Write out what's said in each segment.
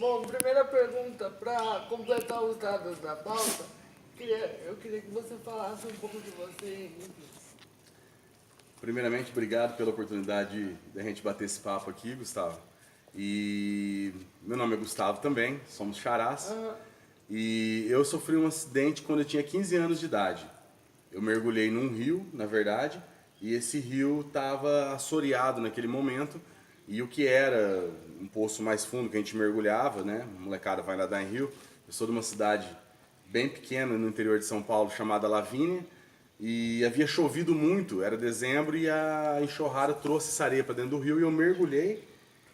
Bom, primeira pergunta, para completar os dados da pauta, eu queria que você falasse um pouco de você. Enfim. Primeiramente, obrigado pela oportunidade de a gente bater esse papo aqui, Gustavo. E meu nome é Gustavo também, somos xarás. E eu sofri um acidente quando eu tinha 15 anos de idade. Eu mergulhei num rio, na verdade, e esse rio estava assoreado naquele momento. E o que era um poço mais fundo que a gente mergulhava, né? A molecada vai nadar em rio. Eu sou de uma cidade bem pequena no interior de São Paulo chamada Lavínia. E havia chovido muito, era dezembro e a enxurrada trouxe essa areia para dentro do rio e eu mergulhei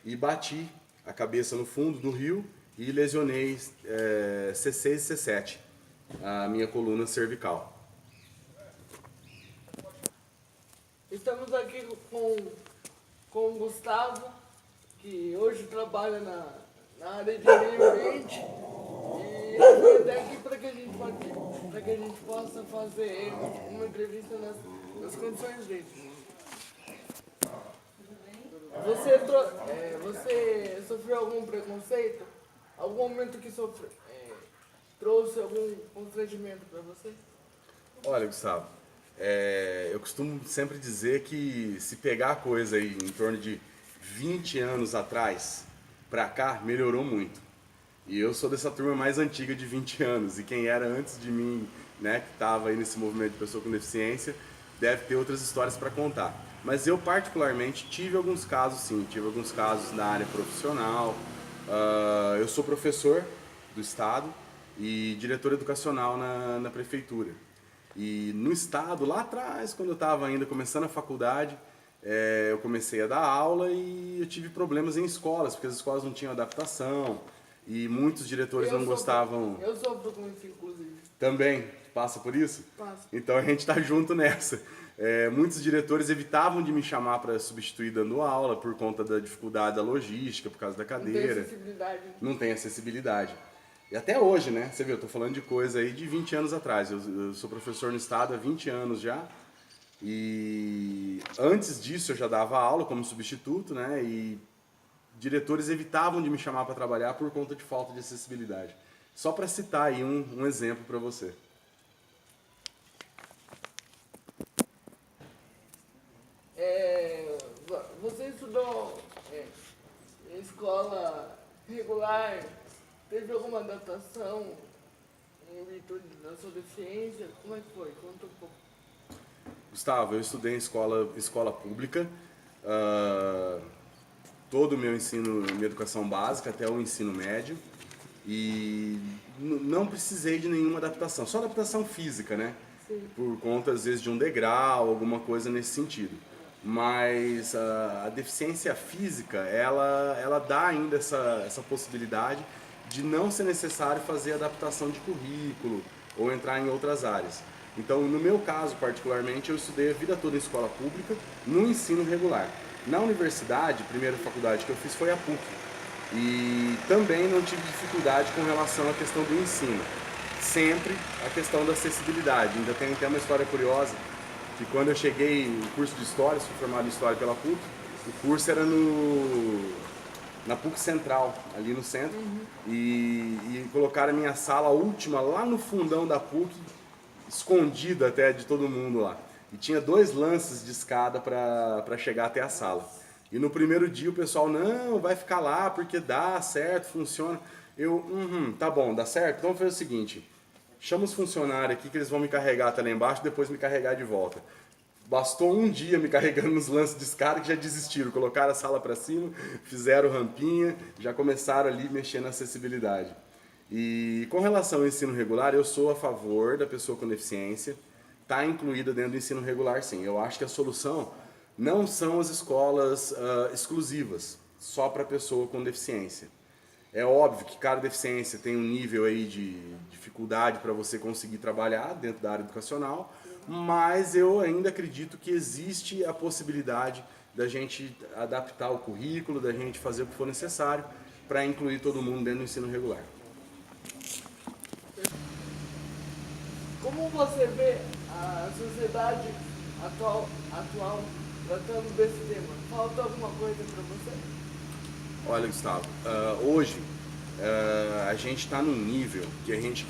e bati a cabeça no fundo do rio e lesionei C6 e C7, a minha coluna cervical. Estamos aqui com o Gustavo, que hoje trabalha na área de meio ambiente. E eu vim até aqui para que a gente possa fazer uma entrevista nas condições dele. Você sofreu algum preconceito? Algum momento que trouxe algum constrangimento para você? Olha, Gustavo, eu costumo sempre dizer que se pegar a coisa aí em torno de 20 anos atrás pra cá, melhorou muito. E eu sou dessa turma mais antiga de 20 anos, e quem era antes de mim, né, que estava aí nesse movimento de pessoa com deficiência, deve ter outras histórias para contar. Mas eu particularmente tive alguns casos, sim, tive alguns casos na área profissional. Eu sou professor do estado e diretor educacional na prefeitura. E no estado, lá atrás, quando eu estava ainda começando a faculdade, eu comecei a dar aula e eu tive problemas em escolas, porque as escolas não tinham adaptação e muitos diretores não gostavam. Eu sofro com isso, inclusive. Também passa por isso? Passa. Então a gente está junto nessa. Muitos diretores evitavam de me chamar para substituir dando aula por conta da dificuldade da logística, por causa da cadeira. Não tem acessibilidade. Não tem acessibilidade. E até hoje, né? Você viu, eu tô falando de coisa aí de 20 anos atrás. Eu sou professor no estado há 20 anos já. E antes disso eu já dava aula como substituto, né? E diretores evitavam de me chamar para trabalhar por conta de falta de acessibilidade. Só para citar aí um exemplo para você. Você estudou em escola regular? Teve alguma adaptação em virtude da sua deficiência? Como é que foi? Conta um pouco. Gustavo, eu estudei em escola pública, todo o meu ensino, minha educação básica até o ensino médio, e não precisei de nenhuma adaptação, só adaptação física, né? Sim. Por conta às vezes de um degrau, alguma coisa nesse sentido. Mas a deficiência física, ela dá ainda essa possibilidade de não ser necessário fazer adaptação de currículo ou entrar em outras áreas. Então, no meu caso, particularmente, eu estudei a vida toda em escola pública, no ensino regular. Na universidade, a primeira faculdade que eu fiz foi a PUC. E também não tive dificuldade com relação à questão do ensino. Sempre a questão da acessibilidade. Ainda tem até uma história curiosa, que quando eu cheguei no curso de História, fui formado em História pela PUC, o curso era na PUC Central, ali no centro, e colocaram a minha sala última lá no fundão da PUC, escondida até de todo mundo lá. E tinha 2 lances de escada para chegar até a sala. E no primeiro dia o pessoal, não, vai ficar lá porque dá certo, funciona. Tá bom, dá certo? Então vamos fazer o seguinte, chama os funcionários aqui que eles vão me carregar até lá embaixo e depois me carregar de volta. Bastou um dia me carregando nos lances de escada que já desistiram, colocaram a sala para cima, fizeram rampinha, já começaram ali a mexer na acessibilidade. E com relação ao ensino regular, eu sou a favor da pessoa com deficiência, está incluída dentro do ensino regular sim. Eu acho que a solução não são as escolas exclusivas, só para pessoa com deficiência. É óbvio que cada deficiência tem um nível aí de dificuldade para você conseguir trabalhar dentro da área educacional, mas eu ainda acredito que existe a possibilidade da gente adaptar o currículo, da gente fazer o que for necessário para incluir todo mundo dentro do ensino regular. Como você vê a sociedade atual tratando desse tema? Falta alguma coisa para você? Olha, Gustavo, hoje a gente está num nível que a gente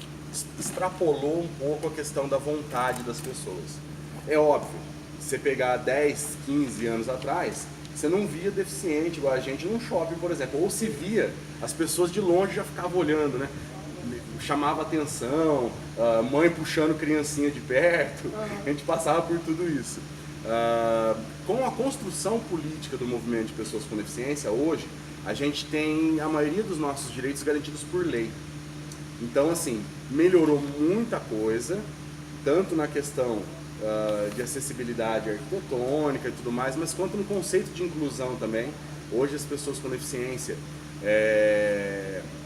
extrapolou um pouco a questão da vontade das pessoas. É óbvio, você pegar 10, 15 anos atrás, você não via deficiente igual a gente num shopping, por exemplo. Ou se via, as pessoas de longe já ficavam olhando, né? Chamava atenção, mãe puxando criancinha de perto, a gente passava por tudo isso. Com a construção política do movimento de pessoas com deficiência, hoje, a gente tem a maioria dos nossos direitos garantidos por lei. Então, assim, melhorou muita coisa, tanto na questão de acessibilidade arquitetônica e tudo mais, mas quanto no conceito de inclusão também. Hoje as pessoas com deficiência,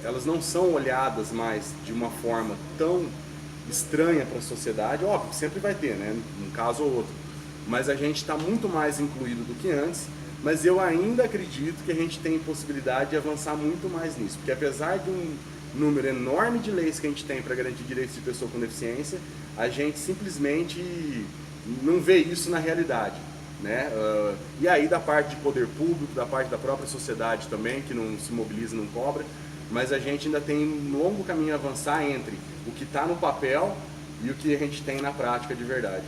elas não são olhadas mais de uma forma tão estranha para a sociedade. Óbvio, sempre vai ter, né, um caso ou outro, mas a gente está muito mais incluído do que antes. Mas eu ainda acredito que a gente tem possibilidade de avançar muito mais nisso, porque apesar de um número enorme de leis que a gente tem para garantir direitos de pessoa com deficiência, a gente simplesmente não vê isso na realidade, né? E aí da parte de poder público, da parte da própria sociedade também, que não se mobiliza, não cobra, mas a gente ainda tem um longo caminho a avançar entre o que está no papel e o que a gente tem na prática de verdade.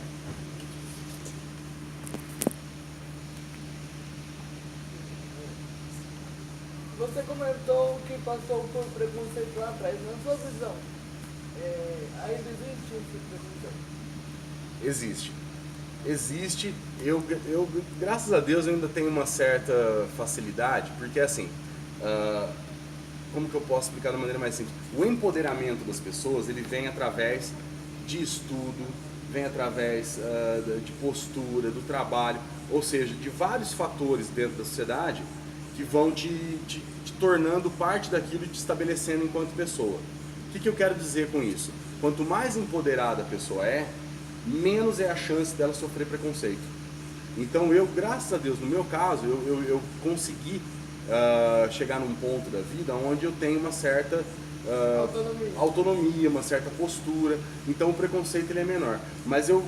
Você comentou que passou por preconceito lá atrás. Na sua visão, ainda existe esse preconceito? Existe. Existe. Eu, graças a Deus, eu ainda tenho uma certa facilidade, porque assim, como que eu posso explicar de uma maneira mais simples? O empoderamento das pessoas, ele vem através de estudo, vem através de postura, do trabalho, ou seja, de vários fatores dentro da sociedade que vão te tornando parte daquilo e te estabelecendo enquanto pessoa. O que eu quero dizer com isso? Quanto mais empoderada a pessoa menos é a chance dela sofrer preconceito. Então eu, graças a Deus, no meu caso, eu consegui chegar num ponto da vida onde eu tenho uma certa autonomia, uma certa postura, então o preconceito ele é menor. Mas eu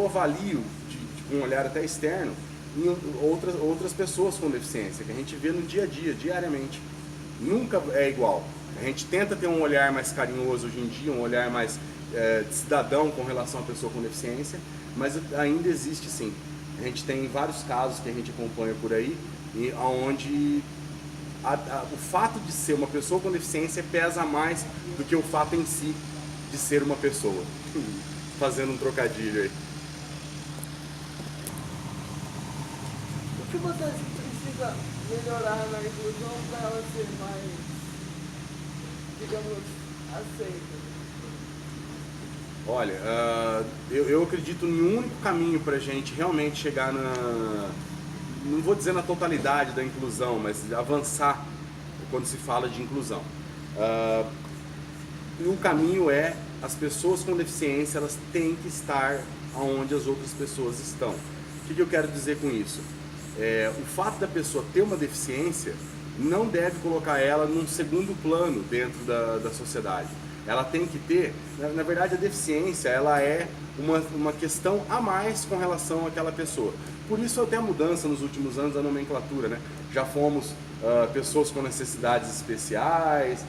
avalio, de um olhar até externo, em outras pessoas com deficiência, que a gente vê no dia a dia, diariamente. Nunca é igual. A gente tenta ter um olhar mais carinhoso hoje em dia, um olhar mais de cidadão com relação à pessoa com deficiência, mas ainda existe sim. A gente tem vários casos que a gente acompanha por aí, onde o fato de ser uma pessoa com deficiência pesa mais do que o fato em si de ser uma pessoa. Fazendo um trocadilho aí. O que você precisa melhorar na inclusão para ela ser mais, digamos, aceita? Olha, eu acredito em um único caminho para a gente realmente chegar não vou dizer na totalidade da inclusão, mas avançar quando se fala de inclusão. E o caminho é as pessoas com deficiência, elas têm que estar onde as outras pessoas estão. O que eu quero dizer com isso? O fato da pessoa ter uma deficiência não deve colocar ela num segundo plano dentro da sociedade. Ela tem que ter, na verdade a deficiência ela é uma questão a mais com relação àquela pessoa. Por isso até a mudança nos últimos anos da nomenclatura, né? Já fomos pessoas com necessidades especiais,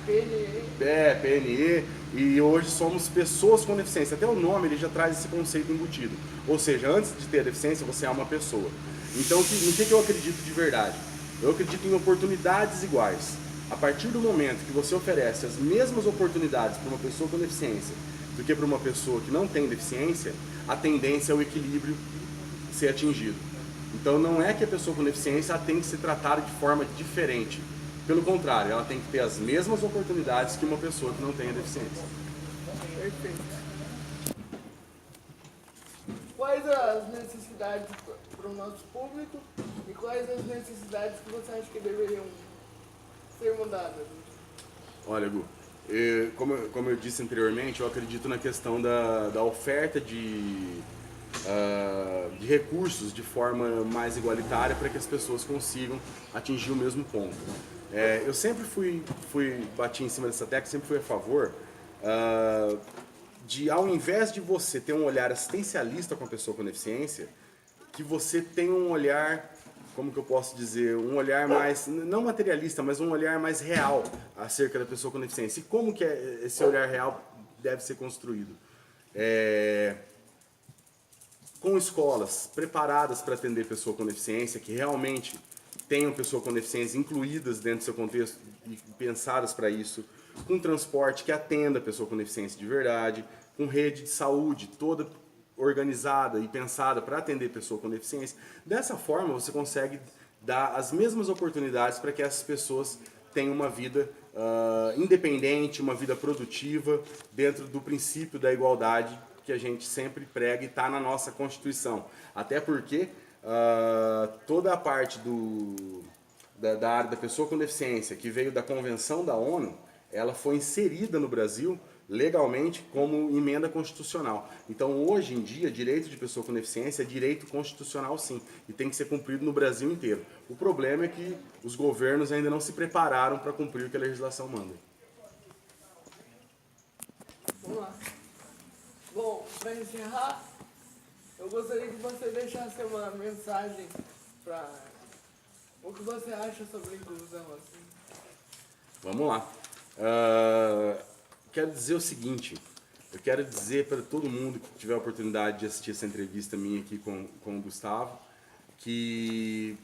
PNE, e hoje somos pessoas com deficiência. Até o nome ele já traz esse conceito embutido. Ou seja, antes de ter a deficiência você é uma pessoa. Então no que eu acredito de verdade? Eu acredito em oportunidades iguais. A partir do momento que você oferece as mesmas oportunidades para uma pessoa com deficiência do que para uma pessoa que não tem deficiência, a tendência é o equilíbrio ser atingido. Então não é que a pessoa com deficiência tem que ser tratada de forma diferente. Pelo contrário, ela tem que ter as mesmas oportunidades que uma pessoa que não tem a deficiência. Perfeito. Quais as necessidades para o nosso público e quais as necessidades que você acha que deveriam ser mudadas? Olha, Gu, como eu disse anteriormente, eu acredito na questão da oferta de recursos de forma mais igualitária para que as pessoas consigam atingir o mesmo ponto. Eu sempre bati em cima dessa tecla, sempre fui a favor de, ao invés de você ter um olhar assistencialista com a pessoa com deficiência, que você tenha um olhar como que eu posso dizer, um olhar mais, não materialista, mas um olhar mais real acerca da pessoa com deficiência. E como que esse olhar real deve ser construído? Com escolas preparadas para atender pessoa com deficiência, que realmente tenham pessoa com deficiência incluídas dentro do seu contexto e pensadas para isso, com transporte que atenda a pessoa com deficiência de verdade, com rede de saúde toda organizada e pensada para atender pessoa com deficiência. Dessa forma, você consegue dar as mesmas oportunidades para que essas pessoas tenham uma vida independente, uma vida produtiva, dentro do princípio da igualdade que a gente sempre prega e está na nossa Constituição. Até porque toda a parte da área da pessoa com deficiência, que veio da Convenção da ONU, ela foi inserida no Brasil legalmente como emenda constitucional. Então, hoje em dia, direito de pessoa com deficiência é direito constitucional, sim, e tem que ser cumprido no Brasil inteiro. O problema é que os governos ainda não se prepararam para cumprir o que a legislação manda. Vamos lá. Bom, para encerrar, eu gostaria que você deixasse uma mensagem para o que você acha sobre inclusão. Assim. Vamos lá. Quero dizer o seguinte, eu quero dizer para todo mundo que tiver a oportunidade de assistir essa entrevista minha aqui com o Gustavo, que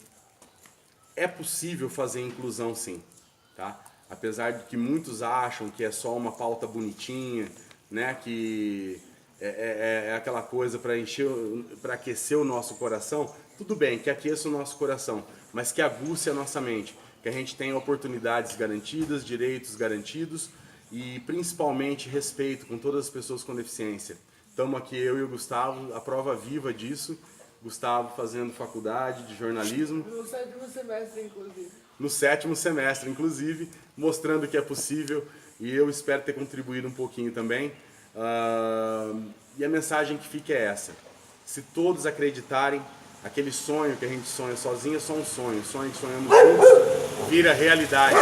é possível fazer inclusão sim, tá? Apesar de que muitos acham que é só uma pauta bonitinha, né, que é aquela coisa para aquecer o nosso coração, tudo bem, que aqueça o nosso coração, mas que aguce a nossa mente, que a gente tenha oportunidades garantidas, direitos garantidos, e principalmente respeito com todas as pessoas com deficiência. Estamos aqui, eu e o Gustavo, a prova viva disso. Gustavo fazendo faculdade de jornalismo. No 7º semestre, inclusive. No 7º semestre, inclusive, mostrando que é possível, e eu espero ter contribuído um pouquinho também. E a mensagem que fica é essa: se todos acreditarem, aquele sonho que a gente sonha sozinho é só um sonho, o sonho que sonhamos juntos vira realidade.